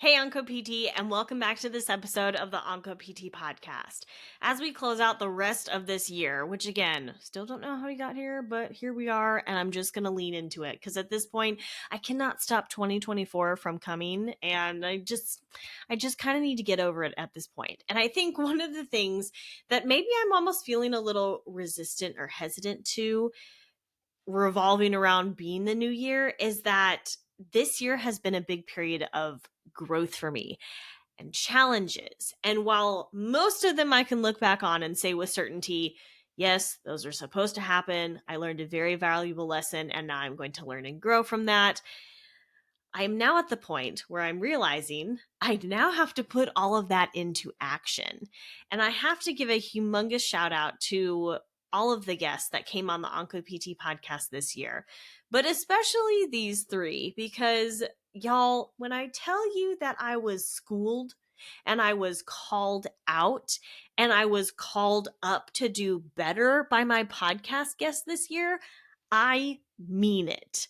Hey, OncoPT, and welcome back to this episode of the OncoPT podcast. As we close out the rest of this year, which again, still don't know how we got here, but here we are, and I'm just going to lean into it because at this point, I cannot stop 2024 from coming, and I just kind of need to get over it at this point. And I think one of the things that maybe I'm almost feeling a little resistant or hesitant to revolving around being the new year is that this year has been a big period of growth for me and challenges. And while most of them I can look back on and say with certainty, yes, those are supposed to happen. I learned a very valuable lesson and now I'm going to learn and grow from that. I am now at the point where I'm realizing I now have to put all of that into action. And I have to give a humongous shout out to all of the guests that came on the OncoPT podcast this year, but especially these three, because y'all, when I tell you that I was schooled and I was called out and I was called up to do better by my podcast guests this year, I mean it.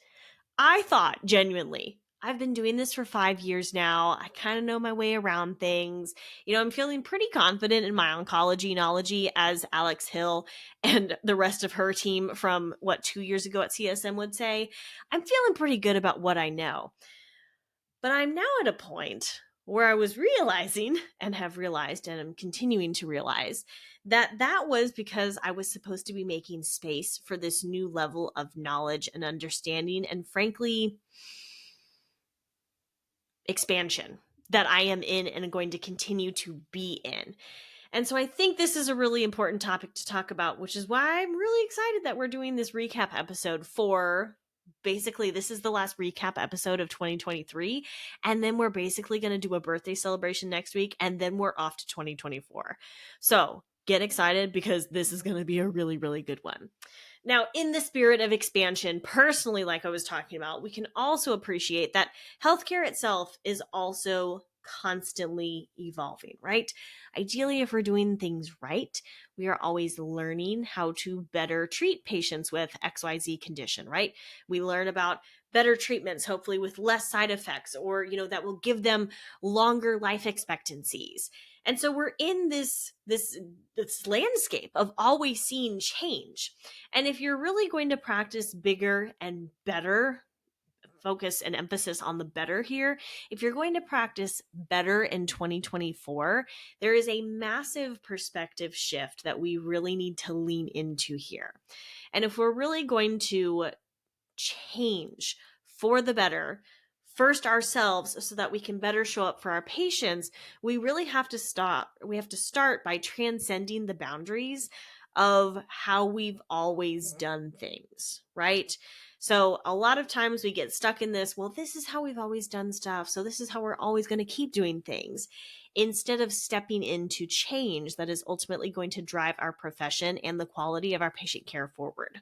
I thought genuinely, I've been doing this for 5 years now. I kind of know my way around things. I'm feeling pretty confident in my oncology knowledge as Alex Hill and the rest of her team from 2 years ago at CSM would say. I'm feeling pretty good about what I know. But I'm now at a point where I was realizing and have realized and I'm continuing to realize that was because I was supposed to be making space for this new level of knowledge and understanding and frankly expansion that I am in and going to continue to be in. And so I think this is a really important topic to talk about, which is why I'm really excited that we're doing this recap episode for basically this is the last recap episode of 2023. And then we're basically going to do a birthday celebration next week. And then we're off to 2024. So get excited because this is going to be a really, really good one. Now, in the spirit of expansion, personally, like I was talking about, we can also appreciate that healthcare itself is also constantly evolving, right? Ideally, if we're doing things right, we are always learning how to better treat patients with XYZ condition, right? We learn about better treatments, hopefully with less side effects, or, that will give them longer life expectancies. And so we're in this landscape of always seeing change. And if you're really going to practice bigger and better, focus and emphasis on the better here, if you're going to practice better in 2024, there is a massive perspective shift that we really need to lean into here. And if we're really going to change for the better, first ourselves so that we can better show up for our patients, we really have to start by transcending the boundaries of how we've always done things, right? So a lot of times we get stuck in this, well, this is how we've always done stuff, so this is how we're always going to keep doing things, instead of stepping into change that is ultimately going to drive our profession and the quality of our patient care forward.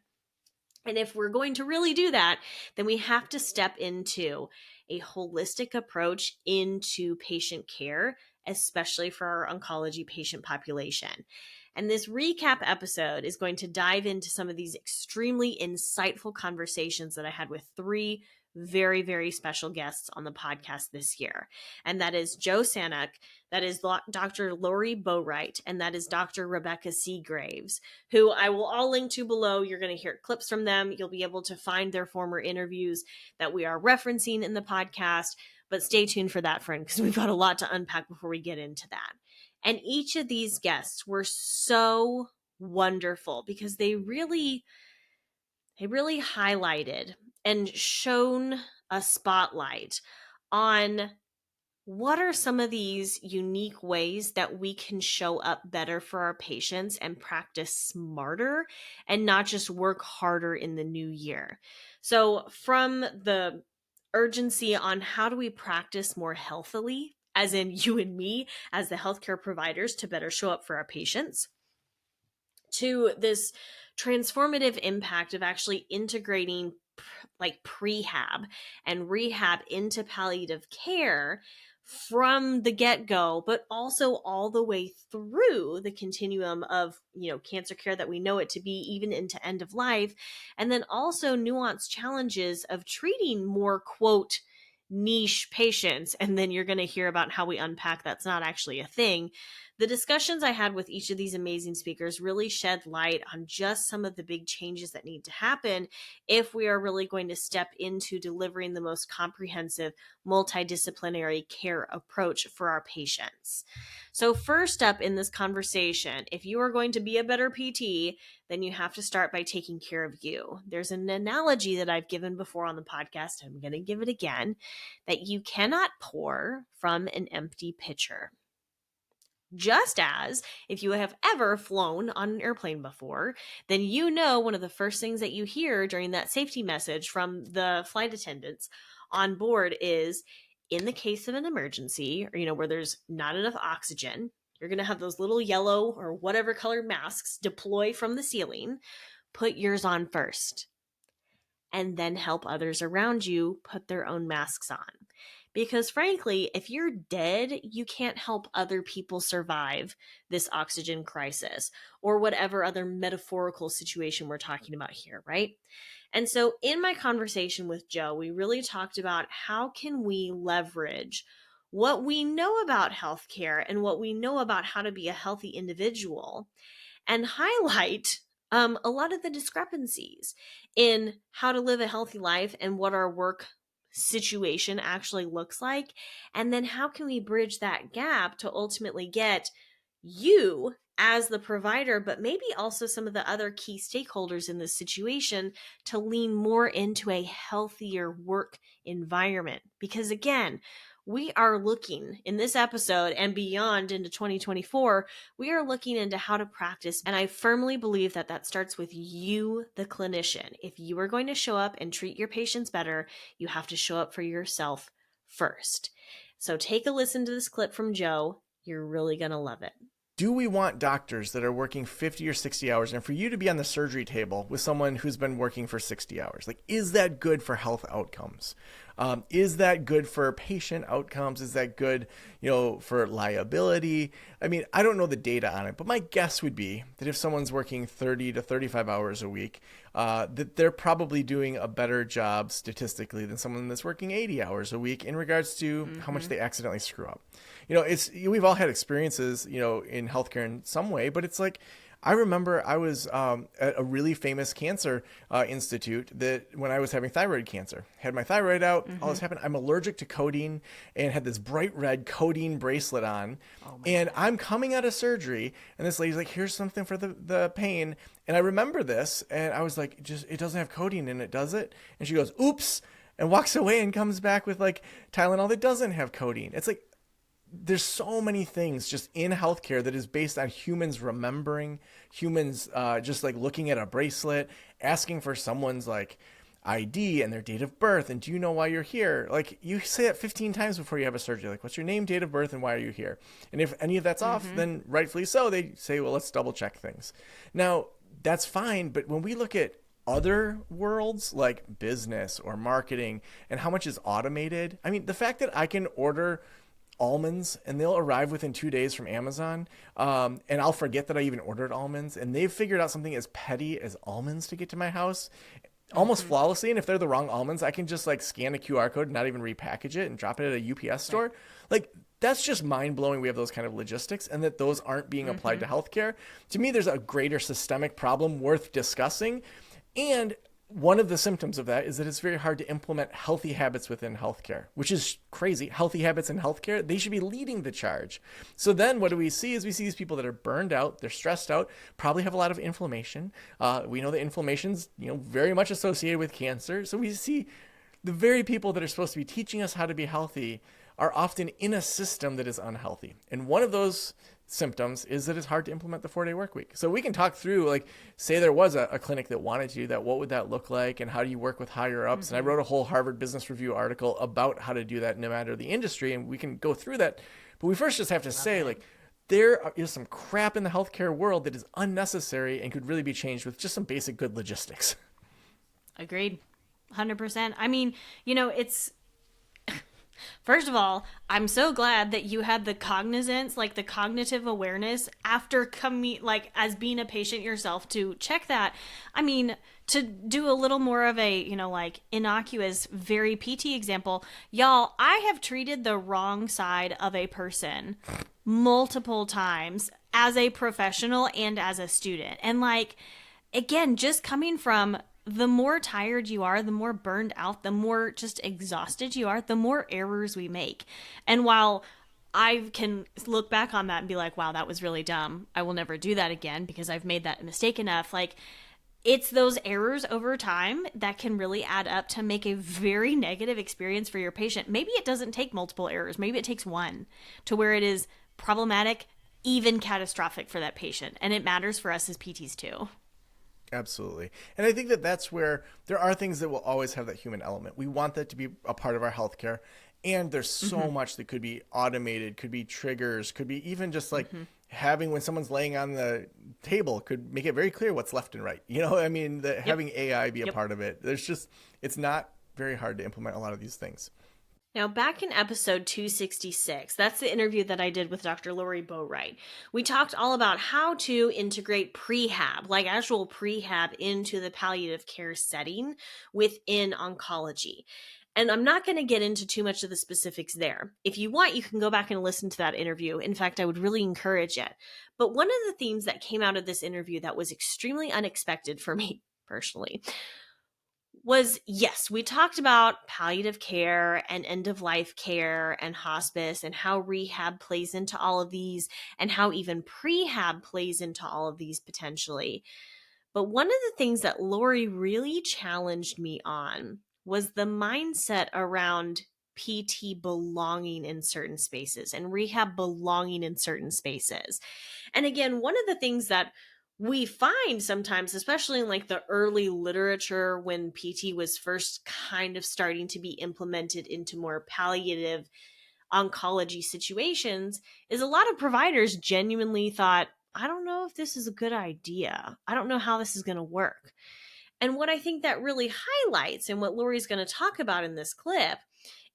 And if we're going to really do that, then we have to step into a holistic approach into patient care, especially for our oncology patient population. And this recap episode is going to dive into some of these extremely insightful conversations that I had with three very, very special guests on the podcast this year. And that is Joe Sanok, that is Dr. Lori Boright, and that is Dr. Rebeca Segraves, who I will all link to below. You're going to hear clips from them. You'll be able to find their former interviews that we are referencing in the podcast. But stay tuned for that, friend, because we've got a lot to unpack before we get into that. And each of these guests were so wonderful because they really highlighted and shone a spotlight on what are some of these unique ways that we can show up better for our patients and practice smarter and not just work harder in the new year. So from the urgency on how do we practice more healthily, as in you and me as the healthcare providers to better show up for our patients, to this transformative impact of actually integrating like prehab and rehab into palliative care from the get-go, but also all the way through the continuum of, cancer care that we know it to be, even into end of life. And then also nuanced challenges of treating more, quote, niche patients, and then you're going to hear about how we unpack that's not actually a thing. The discussions I had with each of these amazing speakers really shed light on just some of the big changes that need to happen if we are really going to step into delivering the most comprehensive, multidisciplinary care approach for our patients. So, first up in this conversation, if you are going to be a better PT, then you have to start by taking care of you. There's an analogy that I've given before on the podcast. I'm going to give it again, that you cannot pour from an empty pitcher. Just as if you have ever flown on an airplane before, then you know one of the first things that you hear during that safety message from the flight attendants on board is, in the case of an emergency, or where there's not enough oxygen, you're going to have those little yellow or whatever colored masks deploy from the ceiling. Put yours on first, and then help others around you put their own masks on. Because frankly, if you're dead, you can't help other people survive this oxygen crisis or whatever other metaphorical situation we're talking about here, right? And so in my conversation with Joe, we really talked about how can we leverage what we know about healthcare and what we know about how to be a healthy individual and highlight a lot of the discrepancies in how to live a healthy life and what our work situation actually looks like. And then how can we bridge that gap to ultimately get you as the provider, but maybe also some of the other key stakeholders in this situation to lean more into a healthier work environment. Because again, we are looking in this episode and beyond into 2024, we are looking into how to practice. And I firmly believe that that starts with you, the clinician. If you are going to show up and treat your patients better, you have to show up for yourself first. So take a listen to this clip from Joe. You're really going to love it. Do we want doctors that are working 50 or 60 hours and for you to be on the surgery table with someone who's been working for 60 hours? Like, is that good for health outcomes? Is that good for patient outcomes? Is that good, for liability? I mean, I don't know the data on it, but my guess would be that if someone's working 30 to 35 hours a week, that they're probably doing a better job statistically than someone that's working 80 hours a week in regards to how much they accidentally screw up. We've all had experiences, in healthcare in some way, but it's like, I remember I was at a really famous cancer institute that when I was having thyroid cancer, had my thyroid out, all this happened. I'm allergic to codeine and had this bright red codeine bracelet on. And I'm coming out of surgery and this lady's like, here's something for the pain. And I remember this and I was like, it doesn't have codeine in it, does it? And she goes, oops, and walks away and comes back with like Tylenol that doesn't have codeine. It's like, there's so many things just in healthcare that is based on humans remembering, humans just like looking at a bracelet, asking for someone's like ID and their date of birth. And do you know why you're here? Like you say it 15 times before you have a surgery. Like, what's your name, date of birth, and why are you here? And if any of that's off, then rightfully so, they say, well, let's double check things. Now, that's fine. But when we look at other worlds like business or marketing and how much is automated, I mean, the fact that I can order almonds and they'll arrive within 2 days from Amazon. And I'll forget that I even ordered almonds, and they've figured out something as petty as almonds to get to my house almost flawlessly. And if they're the wrong almonds, I can just like scan a QR code and not even repackage it and drop it at a UPS store. Like that's just mind blowing. We have those kind of logistics and that those aren't being applied to healthcare. To me, there's a greater systemic problem worth discussing. And one of the symptoms of that is that it's very hard to implement healthy habits within healthcare, which is crazy. Healthy habits in healthcare, they should be leading the charge. So then what do we see is we see these people that are burned out, they're stressed out, probably have a lot of inflammation. We know that inflammation's, very much associated with cancer. So we see the very people that are supposed to be teaching us how to be healthy are often in a system that is unhealthy. And one of those symptoms is that it's hard to implement the 4-day work week. So we can talk through, like, say there was a clinic that wanted to do that, what would that look like, and how do you work with higher ups? And I wrote a whole Harvard Business Review article about how to do that no matter the industry, and we can go through that. But we first just have to say, like, there is some crap in the healthcare world that is unnecessary and could really be changed with just some basic good logistics. Agreed. 100%. I mean, it's First of all, I'm so glad that you had the cognizance, like the cognitive awareness after coming, like as being a patient yourself to check that. I mean, to do a little more of a, like innocuous, very PT example, y'all, I have treated the wrong side of a person multiple times as a professional and as a student. And like, again, just coming from the more tired you are, the more burned out, the more just exhausted you are, the more errors we make. And while I can look back on that and be like, wow, that was really dumb. I will never do that again because I've made that mistake enough. Like, it's those errors over time that can really add up to make a very negative experience for your patient. Maybe it doesn't take multiple errors. Maybe it takes one to where it is problematic, even catastrophic for that patient. And it matters for us as PTs too. Absolutely. And I think that that's where there are things that will always have that human element. We want that to be a part of our healthcare. And there's so much that could be automated, could be triggers, could be even just like having when someone's laying on the table could make it very clear what's left and right. I mean, having AI be a part of it, it's not very hard to implement a lot of these things. Now, back in episode 266, that's the interview that I did with Dr. Lori Boright. We talked all about how to integrate prehab, like actual prehab, into the palliative care setting within oncology. And I'm not going to get into too much of the specifics there. If you want, you can go back and listen to that interview. In fact, I would really encourage it. But one of the themes that came out of this interview that was extremely unexpected for me personally was, yes, we talked about palliative care and end of life care and hospice and how rehab plays into all of these and how even prehab plays into all of these potentially. But one of the things that Lori really challenged me on was the mindset around PT belonging in certain spaces and rehab belonging in certain spaces. And again, one of the things that we find sometimes, especially in like the early literature when PT was first kind of starting to be implemented into more palliative oncology situations, is a lot of providers genuinely thought, I don't know if this is a good idea. I don't know how this is going to work. And what I think that really highlights, and what Lori's going to talk about in this clip,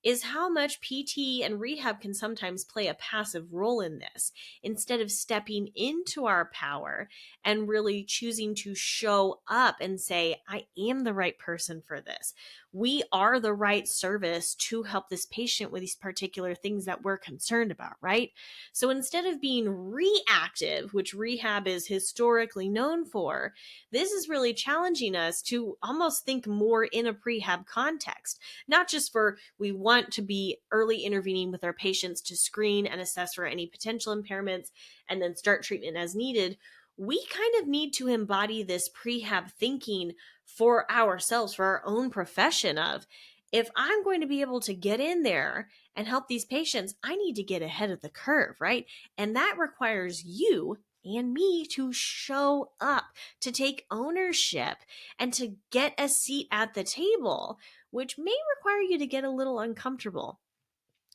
is how much PT and rehab can sometimes play a passive role in this instead of stepping into our power and really choosing to show up and say, I am the right person for this. We are the right service to help this patient with these particular things that we're concerned about, right? So instead of being reactive, which rehab is historically known for, this is really challenging us to almost think more in a prehab context, not just for we want to be early intervening with our patients to screen and assess for any potential impairments and then start treatment as needed. We kind of need to embody this prehab thinking for ourselves, for our own profession of, if I'm going to be able to get in there and help these patients, I need to get ahead of the curve, right? And that requires you and me to show up, to take ownership, and to get a seat at the table, which may require you to get a little uncomfortable.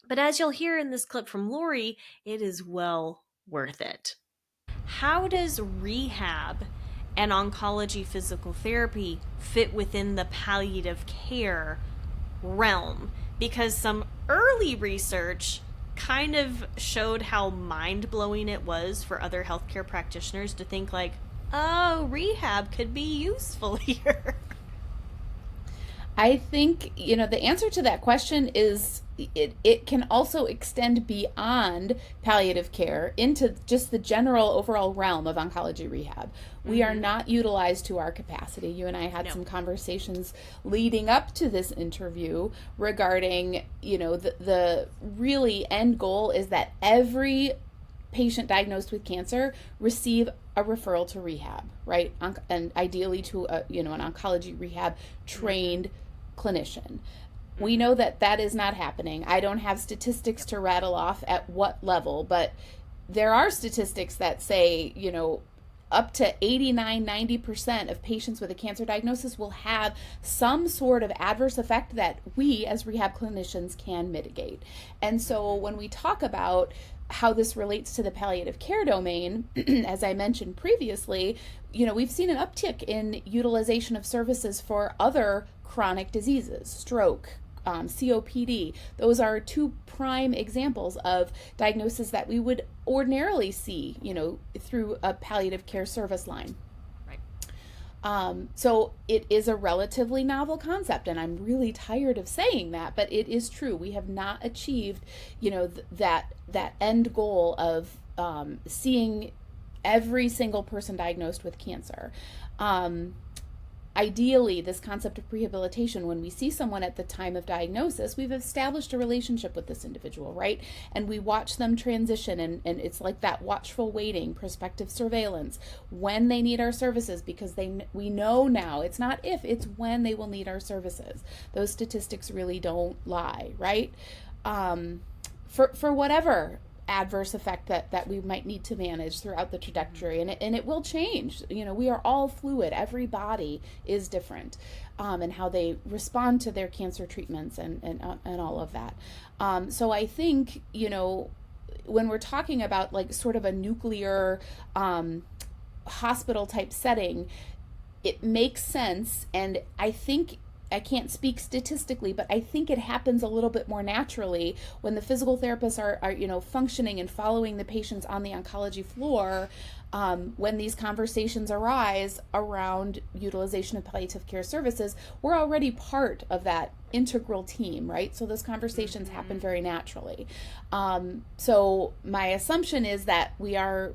But as you'll hear in this clip from Lori, it is well worth it. How does rehab and oncology physical therapy fit within the palliative care realm? Because some early research kind of showed how mind-blowing it was for other healthcare practitioners to think like, oh, rehab could be useful here. I think, the answer to that question is it can also extend beyond palliative care into just the general overall realm of oncology rehab. We are not utilized to our capacity. You and I had some conversations leading up to this interview regarding, the really end goal is that every patient diagnosed with cancer receive a referral to rehab, right? And ideally to an oncology rehab trained clinician. We know that that is not happening. I don't have statistics to rattle off at what level, but there are statistics that say, up to 89-90% of patients with a cancer diagnosis will have some sort of adverse effect that we as rehab clinicians can mitigate. And so when we talk about how this relates to the palliative care domain, as I mentioned previously, we've seen an uptick in utilization of services for other chronic diseases, stroke, COPD. Those are two prime examples of diagnoses that we would ordinarily see, through a palliative care service line. So it is a relatively novel concept, and I'm really tired of saying that, but it is true. We have not achieved, that end goal of seeing every single person diagnosed with cancer. Ideally, this concept of rehabilitation, when we see someone at the time of diagnosis, we've established a relationship with this individual, right? And we watch them transition, and it's like that watchful waiting, prospective surveillance, when they need our services, because we know now, it's not if, it's when they will need our services. Those statistics really don't lie, right? For whatever adverse effect that we might need to manage throughout the trajectory, and it will change. We are all fluid. Every body is different, and how they respond to their cancer treatments and all of that. So I think when we're talking about like sort of a nuclear hospital type setting, it makes sense, and I think, I can't speak statistically, but I think it happens a little bit more naturally when the physical therapists are functioning and following the patients on the oncology floor. When these conversations arise around utilization of palliative care services, we're already part of that integral team, right? So those conversations happen very naturally. So my assumption is that we are,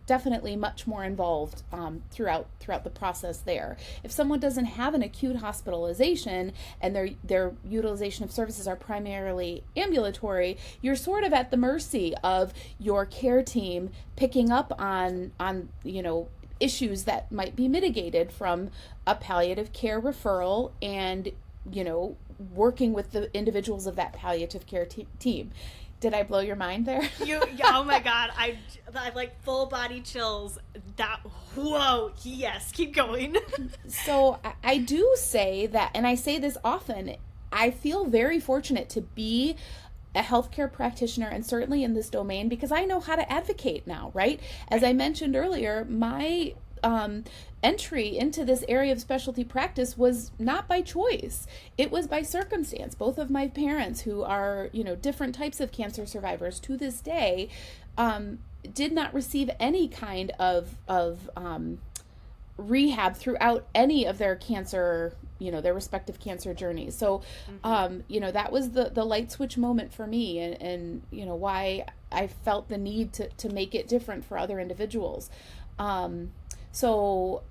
definitely much more involved throughout the process there. If someone doesn't have an acute hospitalization and their utilization of services are primarily ambulatory, you're sort of at the mercy of your care team picking up on issues that might be mitigated from a palliative care referral and working with the individuals of that palliative care team. Did I blow your mind there? Oh my God. I like full body chills. Whoa. Yes. Keep going. So I do say that, and I say this often, I feel very fortunate to be a healthcare practitioner, and certainly in this domain, because I know how to advocate now, right? As I mentioned earlier, my entry into this area of specialty practice was not by choice. It was by circumstance. Both of my parents, who are, different types of cancer survivors to this day, did not receive any kind of rehab throughout any of their cancer, their respective cancer journeys. So, that was the light switch moment for me, and why I felt the need to make it different for other individuals. So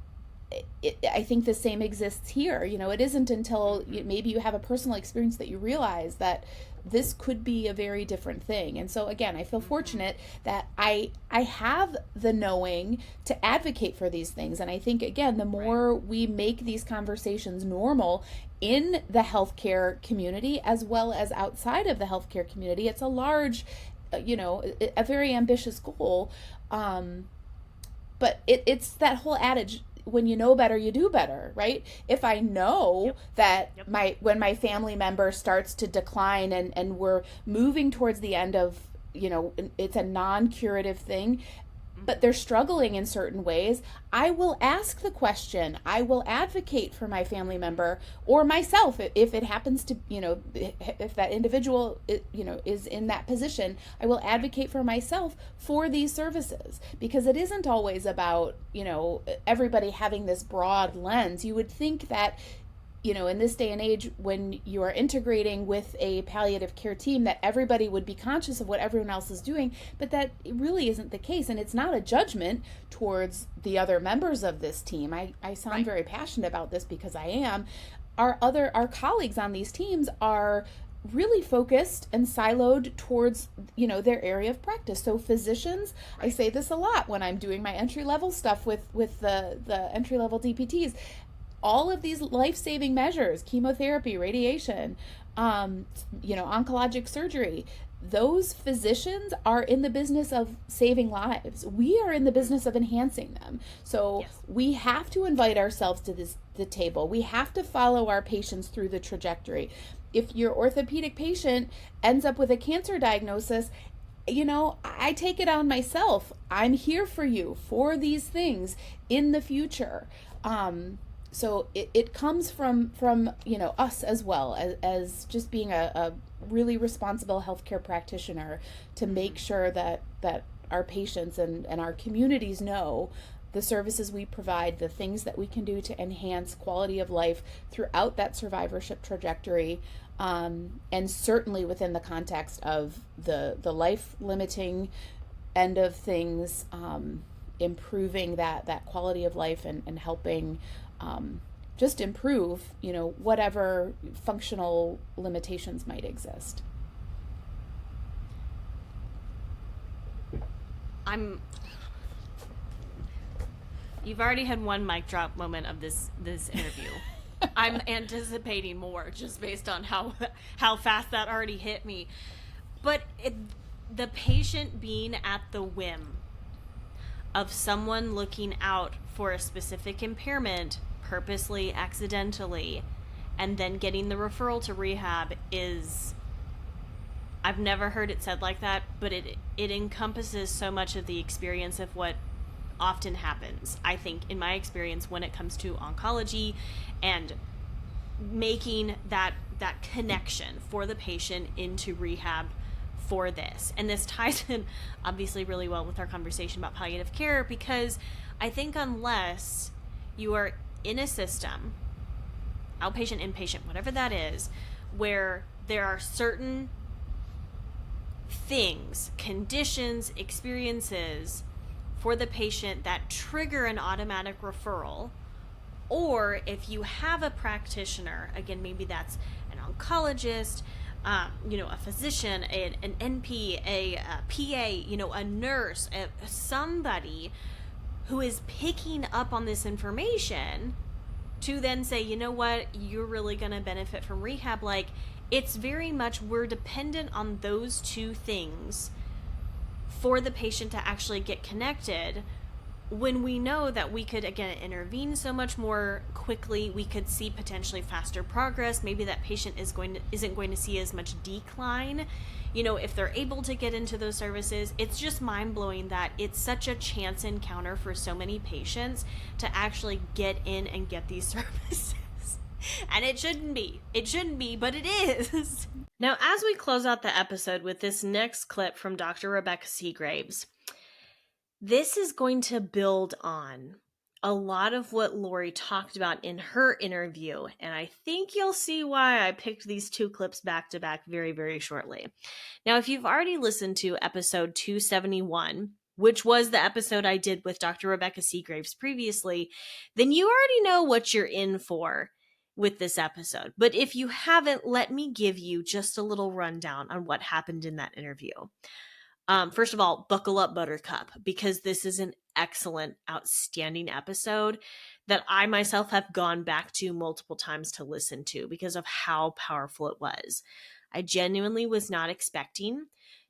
I think the same exists here. It isn't until maybe you have a personal experience that you realize that this could be a very different thing. And so again, I feel fortunate that I have the knowing to advocate for these things. And I think, again, the more we make these conversations normal in the healthcare community as well as outside of the healthcare community, it's a large, a very ambitious goal. But it's that whole adage, when you know better, you do better, right? If I know that when my family member starts to decline and we're moving towards the end of, it's a non-curative thing, but they're struggling in certain ways, I will ask the question. I will advocate for my family member or myself if it happens to, if that individual, is in that position. I will advocate for myself for these services, because it isn't always about, everybody having this broad lens. You would think that, in this day and age, when you are integrating with a palliative care team, that everybody would be conscious of what everyone else is doing, but that really isn't the case. And it's not a judgment towards the other members of this team. I sound very passionate about this because I am. Our colleagues on these teams are really focused and siloed towards, their area of practice. So physicians, I say this a lot when I'm doing my entry-level stuff with the entry-level DPTs. All of these life-saving measures, chemotherapy, radiation, oncologic surgery, those physicians are in the business of saving lives. We are in the business of enhancing them. So we have to invite ourselves to the table. We have to follow our patients through the trajectory. If your orthopedic patient ends up with a cancer diagnosis, I take it on myself. I'm here for you for these things in the future. So it comes from us as well, as just being a really responsible healthcare practitioner, to make sure that our patients and our communities know the services we provide, the things that we can do to enhance quality of life throughout that survivorship trajectory, and certainly within the context of the life limiting end of things, improving that quality of life, and helping just improve whatever functional limitations might exist. You've already had one mic drop moment of this interview. I'm anticipating more just based on how fast that already hit me. But the patient being at the whim of someone looking out for a specific impairment purposely, accidentally, and then getting the referral to rehab is, I've never heard it said like that, but it encompasses so much of the experience of what often happens, I think, in my experience, when it comes to oncology and making that connection for the patient into rehab for this. And this ties in obviously really well with our conversation about palliative care, because I think unless you are in a system, outpatient, inpatient, whatever that is, where there are certain things, conditions, experiences for the patient that trigger an automatic referral, or if you have a practitioner, again, maybe that's an oncologist, a physician, an NP, a PA, a nurse, somebody who is picking up on this information to then say, you know what, you're really going to benefit from rehab. Like, it's very much, we're dependent on those two things for the patient to actually get connected, when we know that we could, again, intervene so much more quickly. We could see potentially faster progress. Maybe that patient isn't going to see as much decline, if they're able to get into those services. It's just mind-blowing that it's such a chance encounter for so many patients to actually get in and get these services. And it shouldn't be, but it is. Now, as we close out the episode with this next clip from Dr. Rebeca Segraves, this is going to build on a lot of what Lori talked about in her interview, and I think you'll see why I picked these two clips back to back very, very shortly. Now, if you've already listened to episode 271, which was the episode I did with Dr. Rebeca Segraves previously, then you already know what you're in for with this episode. But if you haven't, let me give you just a little rundown on what happened in that interview. First of all, buckle up, Buttercup, because this is an excellent, outstanding episode that I myself have gone back to multiple times to listen to because of how powerful it was. I genuinely was not expecting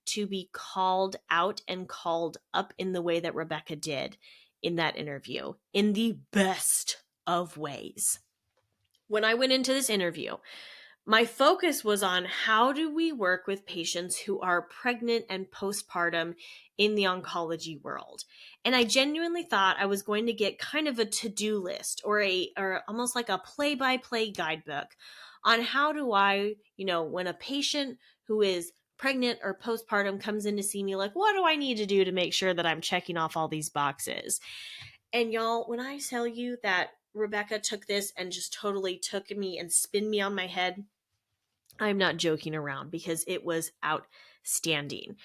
to be called out and called up in the way that Rebeca did in that interview, in the best of ways. When I went into this interview, my focus was on how do we work with patients who are pregnant and postpartum in the oncology world. And I genuinely thought I was going to get kind of a to-do list or almost like a play-by-play guidebook on how do I, when a patient who is pregnant or postpartum comes in to see me, like, what do I need to do to make sure that I'm checking off all these boxes? And y'all, when I tell you that Rebeca took this and just totally took me and spin me on my head, I'm not joking around, because it was outstanding.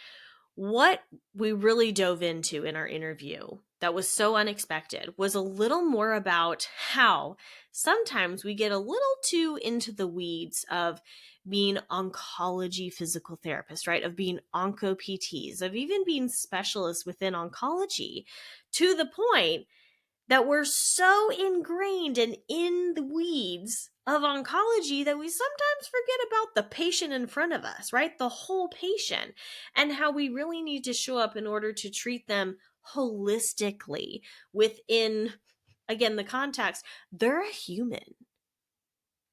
What we really dove into in our interview that was so unexpected was a little more about how sometimes we get a little too into the weeds of being oncology physical therapists, right? Of being onco PTs, of even being specialists within oncology, to the point that we're so ingrained and in the weeds of oncology that we sometimes forget about the patient in front of us, right? The whole patient, and how we really need to show up in order to treat them holistically within, again, the context. They're a human.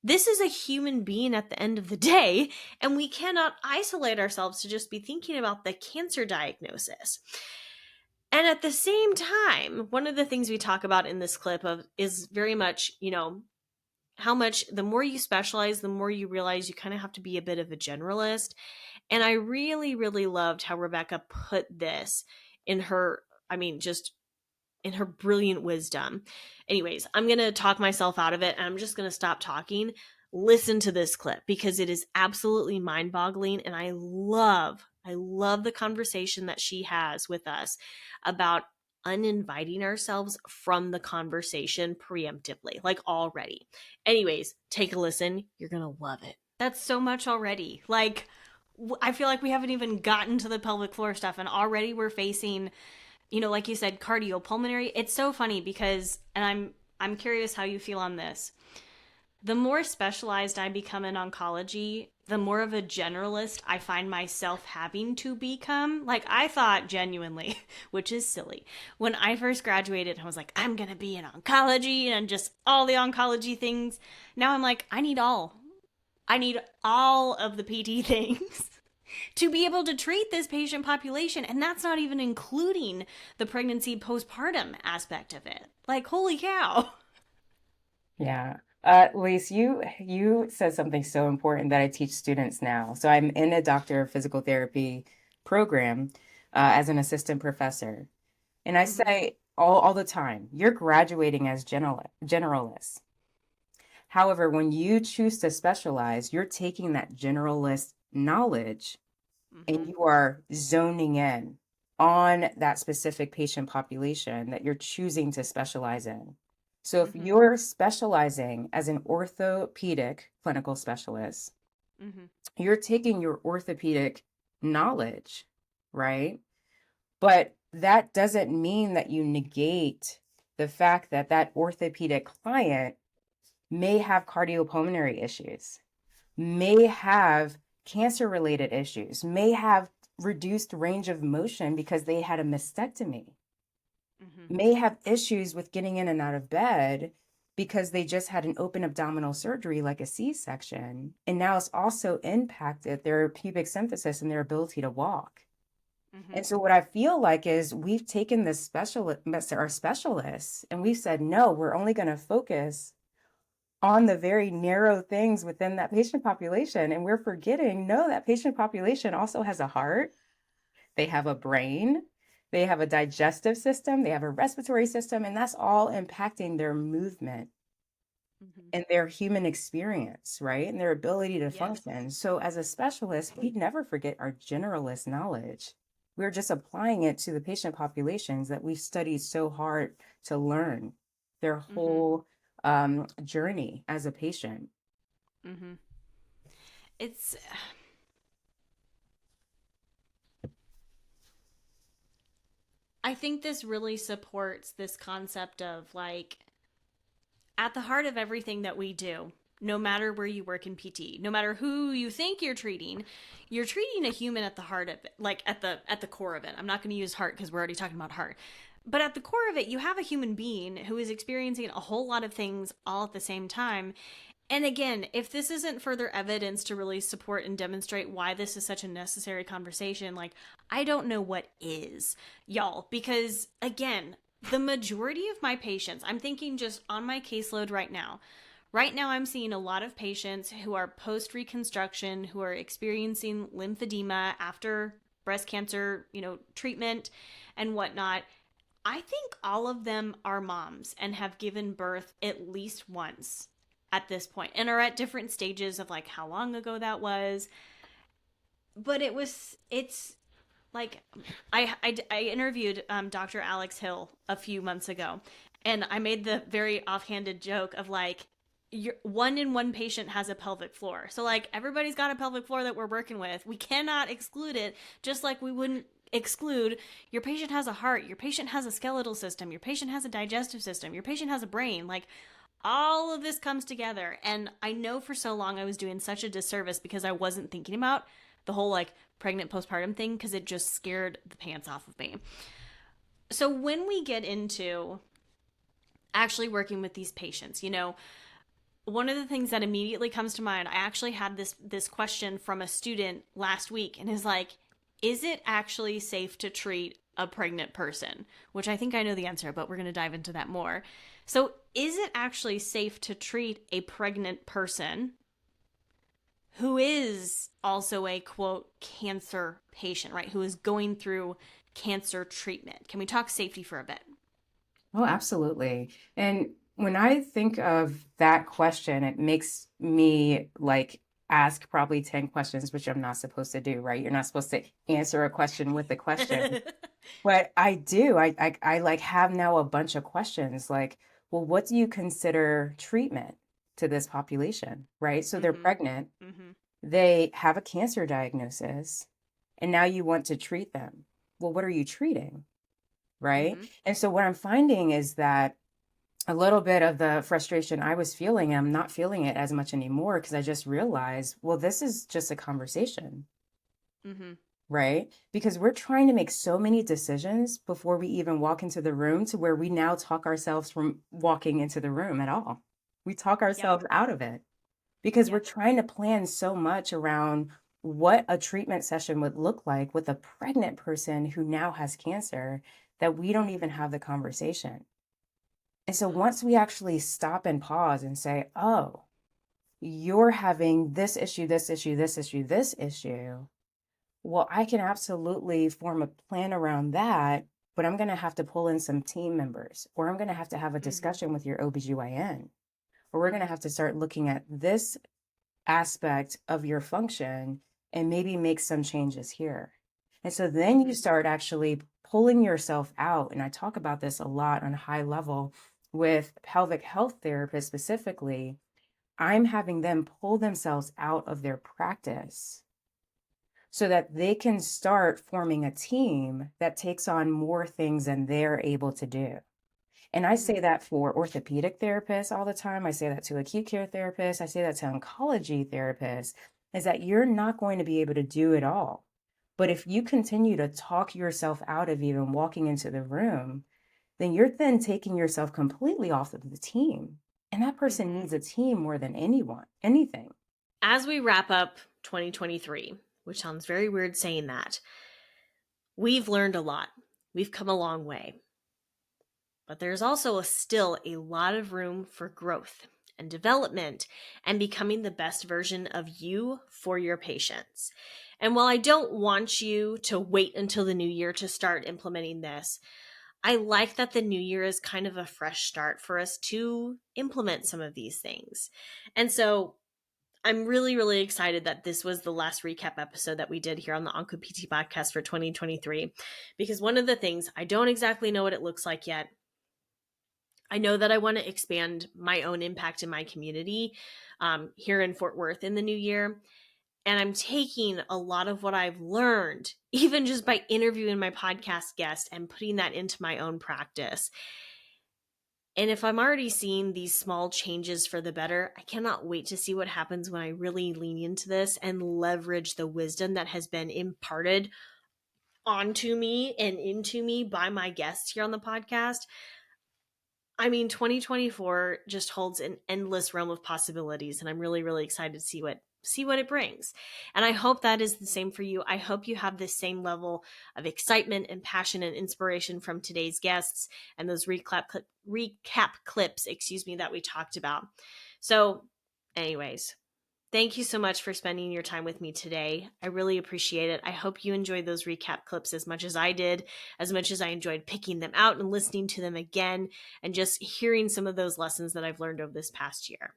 This is a human being at the end of the day, and we cannot isolate ourselves to just be thinking about the cancer diagnosis. And at the same time, one of the things we talk about in this clip of is very much, how much the more you specialize, the more you realize you kind of have to be a bit of a generalist. And I really, really loved how Rebecca put this in her, just in her brilliant wisdom. Anyways, I'm going to talk myself out of it and I'm just going to stop talking. Listen to this clip because it is absolutely mind-boggling, and I love the conversation that she has with us about uninviting ourselves from the conversation preemptively, like already. Anyways, take a listen. You're going to love it. That's so much already. Like, I feel like we haven't even gotten to the pelvic floor stuff, and already we're facing, like you said, cardiopulmonary. It's so funny because, and I'm curious how you feel on this. The more specialized I become in oncology, the more of a generalist I find myself having to become. Like, I thought genuinely, which is silly, when I first graduated, I was like, I'm going to be in oncology and just all the oncology things. Now I'm like, I need all of the PT things to be able to treat this patient population. And that's not even including the pregnancy postpartum aspect of it. Like, holy cow. Yeah. Lise, you said something so important that I teach students now. So I'm in a doctor of physical therapy program as an assistant professor. And I say all the time, you're graduating as generalists. However, when you choose to specialize, you're taking that generalist knowledge and you are zoning in on that specific patient population that you're choosing to specialize in. So if you're specializing as an orthopedic clinical specialist, you're taking your orthopedic knowledge, right? But that doesn't mean that you negate the fact that that orthopedic client may have cardiopulmonary issues, may have cancer-related issues, may have reduced range of motion because they had a mastectomy, may have issues with getting in and out of bed because they just had an open abdominal surgery like a C-section. And now it's also impacted their pubic symphysis and their ability to walk. And so what I feel like is we've taken this our specialists and we've said, no, we're only going to focus on the very narrow things within that patient population. And we're forgetting, no, that patient population also has a heart. They have a brain. They have a digestive system. They have a respiratory system. And that's all impacting their movement and their human experience, right? And their ability to function. So as a specialist, we never forget our generalist knowledge. We're just applying it to the patient populations that we've studied so hard to learn their whole journey as a patient. It's I think this really supports this concept of, like, at the heart of everything that we do, no matter where you work in PT, no matter who you think you're treating a human at the heart of it, like at the core of it. I'm not going to use heart because we're already talking about heart. But at the core of it, you have a human being who is experiencing a whole lot of things all at the same time. And again, if this isn't further evidence to really support and demonstrate why this is such a necessary conversation, like, I don't know what is, y'all. Because again, the majority of my patients, I'm thinking just on my caseload right now, I'm seeing a lot of patients who are post-reconstruction, who are experiencing lymphedema after breast cancer, treatment and whatnot. I think all of them are moms and have given birth at least once at this point and are at different stages of, like, how long ago that was. But it's like, I interviewed Dr. Alex Hill a few months ago, and I made the very offhanded joke of, like, one in one patient has a pelvic floor. So, like, everybody's got a pelvic floor that we're working with. We cannot exclude it, just like we wouldn't exclude your patient has a heart, your patient has a skeletal system, your patient has a digestive system, your patient has a brain. Like, all of this comes together. And I know for so long I was doing such a disservice because I wasn't thinking about the whole, like, pregnant postpartum thing because it just scared the pants off of me. So when we get into actually working with these patients, one of the things that immediately comes to mind, I actually had this question from a student last week, and is like, is it actually safe to treat a pregnant person, which I think I know the answer, but we're going to dive into that more. So, is it actually safe to treat a pregnant person who is also a quote cancer patient, right? Who is going through cancer treatment? Can we talk safety for a bit? Oh, absolutely. And when I think of that question, it makes me like ask probably 10 questions, which I'm not supposed to do, right? You're not supposed to answer a question with a question. But I do. I like have now a bunch of questions like, well, what do you consider treatment to this population, right? So they're Mm-hmm. pregnant, Mm-hmm. they have a cancer diagnosis, and now you want to treat them. Well, what are you treating? Right? Mm-hmm. And so what I'm finding is that a little bit of the frustration I was feeling, I'm not feeling it as much anymore because I just realized, well, this is just a conversation, Mm-hmm. right? Because we're trying to make so many decisions before we even walk into the room to where we now talk ourselves from walking into the room at all. We talk Yep. ourselves out of it because we're Yep. trying to plan so much around what a treatment session would look like with a pregnant person who now has cancer that we don't even Mm-hmm. have the conversation. And so once we actually stop and pause and say, oh, you're having this issue, this issue, this issue, this issue, well, I can absolutely form a plan around that, but I'm going to have to pull in some team members, or I'm going to have a Mm-hmm. discussion with your OBGYN, or we're going to Mm-hmm. have to start looking at this aspect of your function and maybe make some changes here. And so then Mm-hmm. you start actually pulling yourself out. And I talk about this a lot on a high level with pelvic health therapists specifically. I'm having them pull themselves out of their practice so that they can start forming a team that takes on more things than they're able to do. And I say Mm-hmm. that for orthopedic therapists all the time. I say that to acute care therapists. I say that to oncology therapists, is that you're not going to be able to do it all. But if you continue to talk yourself out of even walking into the room, then you're then taking yourself completely off of the team. And that person Mm-hmm. needs a team more than anyone, anything. As we wrap up 2023, which sounds very weird saying that, we've learned a lot. We've come a long way. But there's also still a lot of room for growth and development and becoming the best version of you for your patients. And while I don't want you to wait until the new year to start implementing this, I like that the new year is kind of a fresh start for us to implement some of these things. And so I'm really, really excited that this was the last recap episode that we did here on the OncoPT podcast for 2023, because one of the things, I don't exactly know what it looks like yet. I know that I want to expand my own impact in my community here in Fort Worth in the new year. And I'm taking a lot of what I've learned, even just by interviewing my podcast guest and putting that into my own practice. And if I'm already seeing these small changes for the better, I cannot wait to see what happens when I really lean into this and leverage the wisdom that has been imparted onto me and into me by my guests here on the podcast. I mean, 2024 just holds an endless realm of possibilities, and I'm really, really excited to see what it brings. And I hope that is the same for you. I hope you have this same level of excitement and passion and inspiration from today's guests and those recap clips, that we talked about. So, anyways, thank you so much for spending your time with me today. I really appreciate it. I hope you enjoyed those recap clips as much as I did, as much as I enjoyed picking them out and listening to them again and just hearing some of those lessons that I've learned over this past year.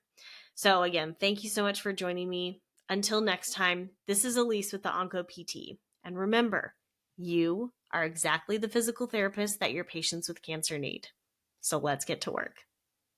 So, again, thank you so much for joining me. Until next time, this is Elise with the OncoPT. And remember, you are exactly the physical therapist that your patients with cancer need. So let's get to work.